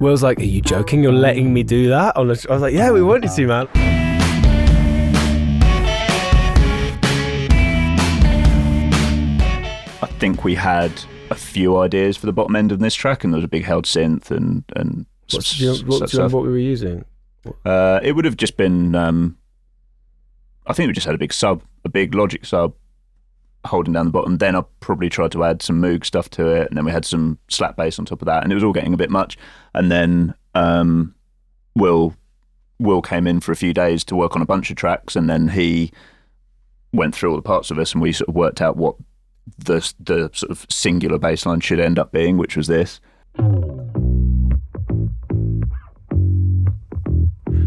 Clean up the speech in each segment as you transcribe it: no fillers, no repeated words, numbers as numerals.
Will's like, are you joking? You're letting me do that? I was like, yeah, we wanted to, man. I think we had a few ideas for the bottom end of this track, and there was a big held synth and Do you remember what we were using? It would have just been, I think we just had a big Logic sub holding down the bottom. Then I probably tried to add some Moog stuff to it, and then we had some slap bass on top of that, and it was all getting a bit much. And then Will came in for a few days to work on a bunch of tracks, and then he went through all the parts of us, and we sort of worked out what the sort of singular bass line should end up being, which was this.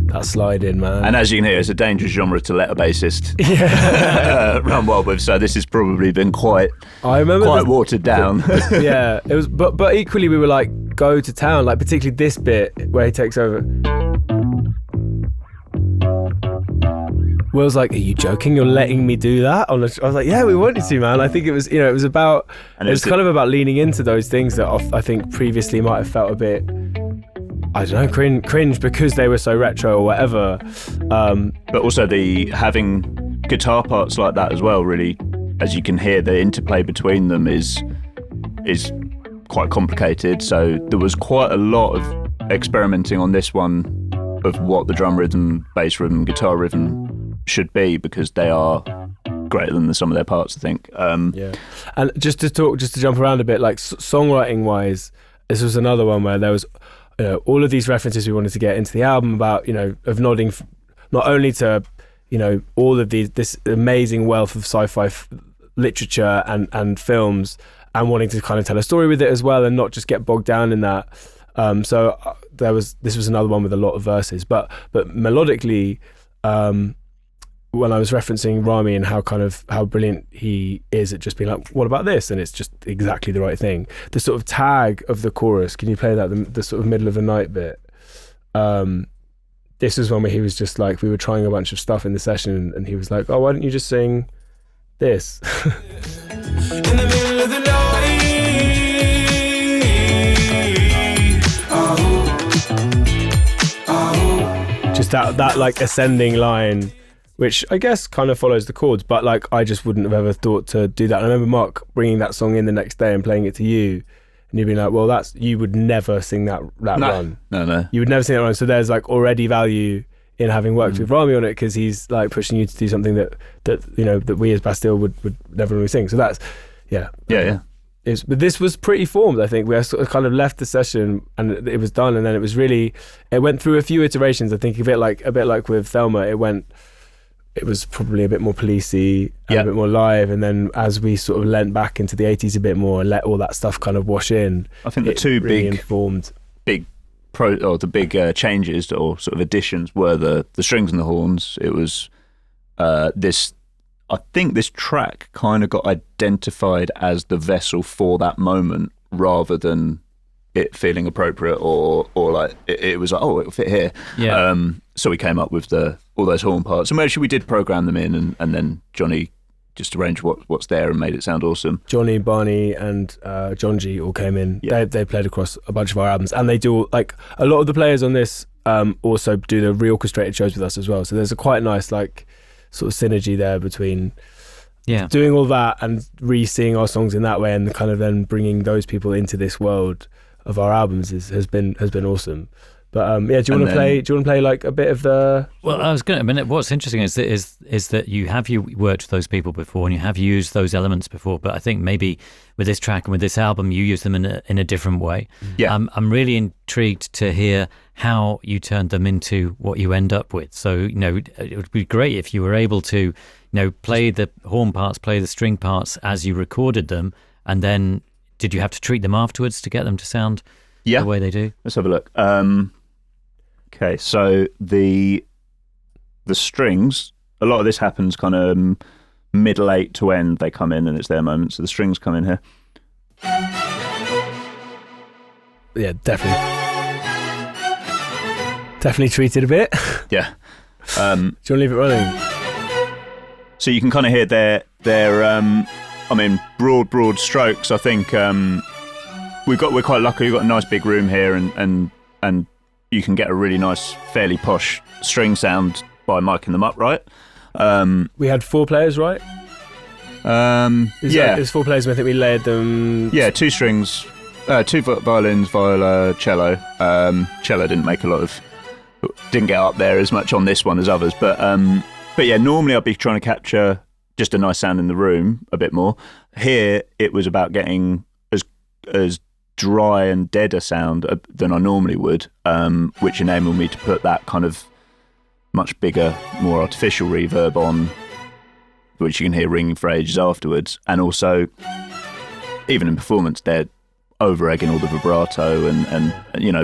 That slide in, man. And as you can hear, it's a dangerous genre to let a bassist run wild with. So this has probably been quite watered down. Yeah, it was. But equally, we were like, go to town. Like particularly this bit where he takes over. Will's like, are you joking? You're letting me do that? I was like, yeah, we wanted to, man. I think it was, it was about. And it was kind of about leaning into those things that I think previously might have felt a bit, I don't know, cringe because they were so retro or whatever. But also having guitar parts like that as well, really, as you can hear, the interplay between them is quite complicated. So there was quite a lot of experimenting on this one of what the drum rhythm, bass rhythm, guitar rhythm should be, because they are greater than the sum of their parts, I think. Yeah. And just to jump around a bit, like songwriting wise, this was another one where there was all of these references we wanted to get into the album about, of nodding not only to, all of this amazing wealth of sci-fi literature and films, and wanting to kind of tell a story with it as well, and not just get bogged down in that. This was another one with a lot of verses, but melodically, when I was referencing Rami and how brilliant he is at just being like, what about this? And it's just exactly the right thing. The sort of tag of the chorus, can you play that, the sort of middle of the night bit? This was one where he was just like, we were trying a bunch of stuff in the session, and he was like, oh, why don't you just sing this? In the middle of the night, just that like ascending line, which I guess kind of follows the chords, but like I just wouldn't have ever thought to do that. And I remember Mark bringing that song in the next day and playing it to you, and you'd be like, well, you would never sing that run. No. You would never sing that run. So there's like already value in having worked with Rami on it, because he's like pushing you to do something that we as Bastille would never really sing. So that's, yeah. But this was pretty formed, I think. We sort of kind of left the session and it was done, and then it went through a few iterations. I think a bit like with Thelma, it was probably a bit more policey and a bit more live, and then as we sort of leant back into the 80s a bit more and let all that stuff kind of wash in, I think the two really big changes or sort of additions were the strings and the horns. It was I think this track kind of got identified as the vessel for that moment, rather than it feeling appropriate or like it was like, oh, it'll fit here. Yeah. So we came up with all those horn parts, and actually we did program them in, and then Johnny just arranged what's there and made it sound awesome. Johnny, Barney, and John G all came in. Yeah. They played across a bunch of our albums, and they do like a lot of the players on this also do the reorchestrated shows with us as well. So there's a quite nice like sort of synergy there between doing all that and re-seeing our songs in that way, and kind of then bringing those people into this world of our albums has been awesome. But do you want to play like a bit of the? Well, I was going to. I mean, what's interesting is that you worked with those people before, and you have used those elements before. But I think maybe with this track and with this album, you use them in a different way. Yeah. I'm really intrigued to hear how you turned them into what you end up with. So it would be great if you were able to play the horn parts, play the string parts as you recorded them, and then did you have to treat them afterwards to get them to sound the way they do? Let's have a look. Okay, so the strings, a lot of this happens kind of middle 8 to end. They come in and it's their moment. So the strings come in here. Yeah, definitely treated a bit. Yeah. Do you want to leave it running? So you can kind of hear their broad strokes. I think we're quite lucky. We've got a nice big room here, and and you can get a really nice, fairly posh string sound by miking them up right. We had 4 players, right? There's 4 players, and I think we layered them. Yeah, 2 strings, 2 violins, viola, cello. Cello didn't get up there as much on this one as others, but yeah, normally I'd be trying to capture just a nice sound in the room a bit more. Here, it was about getting as dry and dead a sound than I normally would, which enabled me to put that kind of much bigger, more artificial reverb on, which you can hear ringing for ages afterwards. And also, even in performance, they're over-egging all the vibrato and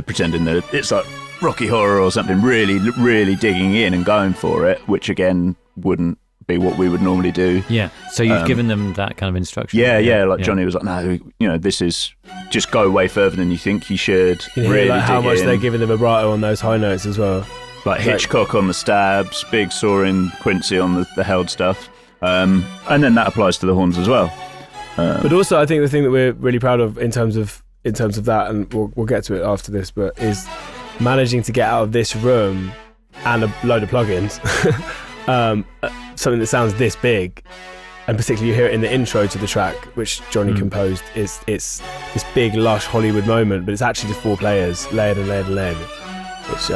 pretending that it's like Rocky Horror or something, really, really digging in and going for it, which again wouldn't be what we would normally do. Yeah. So you've given them that kind of instruction. Yeah. Like Johnny was like, no, this is just go way further than you think you should. You can hear how much they're giving the vibrato on those high notes as well. Like Hitchcock on the stabs, big soaring Quincy on the held stuff, and then that applies to the horns as well. But also, I think the thing that we're really proud of in terms of that, and we'll get to it after this, but is managing to get out of this room and a load of plugins something that sounds this big, and particularly you hear it in the intro to the track, which Johnny composed. It's this big lush Hollywood moment, but it's actually just 4 players layered and layered and layered, which